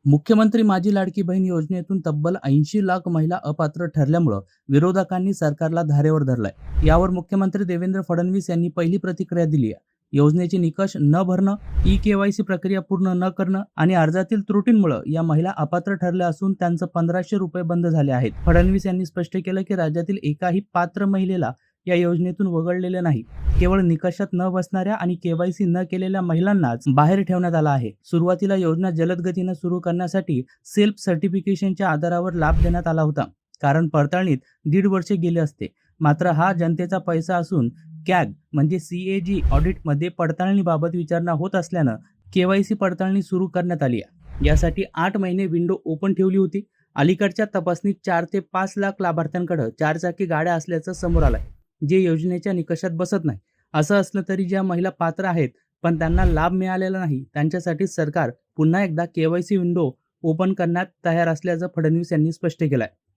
मुख्यमंत्री माझी लाडकी बहीण योजनेतून तब्बल 80 लाख महिला अपात्र ठरल्यामुळं विरोधकांनी सरकारला धारेवर धरलाय। यावर मुख्यमंत्री देवेंद्र फडणवीस यांनी पहिली प्रतिक्रिया दिली आहे। योजनेचे निकष न भरणं, ई-केवायसी प्रक्रिया पूर्ण न करणं आणि अर्जातील त्रुटींमुळे या महिला अपात्र ठरल्या असून त्यांचं 1500 रुपये बंद झाले आहेत। फडणवीस यांनी स्पष्ट केलं की राज्यातील एकाही पात्र महिलेला या योजनेतून वगळलेले नाही। केवळ निकषात न बसणाऱ्या आणि केवायसी न केलेल्या महिलांनाच बाहेर ठेवण्यात आला आहे। सुरुवातीला योजना जलद गतीने सुरू करण्यासाठी सेल्फ सर्टिफिकेशनच्या आधारावर लाभ देण्यात आला होता, कारण पडताळणीत 1.5 वर्षे गेले असते। मात्र हा जनतेचा पैसा असून कॅग म्हणजे CAG ऑडिटमध्ये पडताळणीबाबत विचारणा होत असल्यानं केवायसी पडताळणी सुरू करण्यात आली आहे। यासाठी 8 महिने विंडो ओपन ठेवली होती। अलीकडच्या तपासणीत 4 ते 5 लाख लाभार्थ्यांकडे 4 चाकी गाड्या असल्याचं समोर आलंय, जे योजनेच्या निकषात बसत नाही। असं असलं तरी ज्या महिला पात्र आहेत पण त्यांना लाभ मिळालेला नाही, त्यांच्यासाठी सरकार पुन्हा एकदा केवायसी विंडो ओपन करण्यात तयार असल्याचं फडणवीस यांनी स्पष्ट केलंय।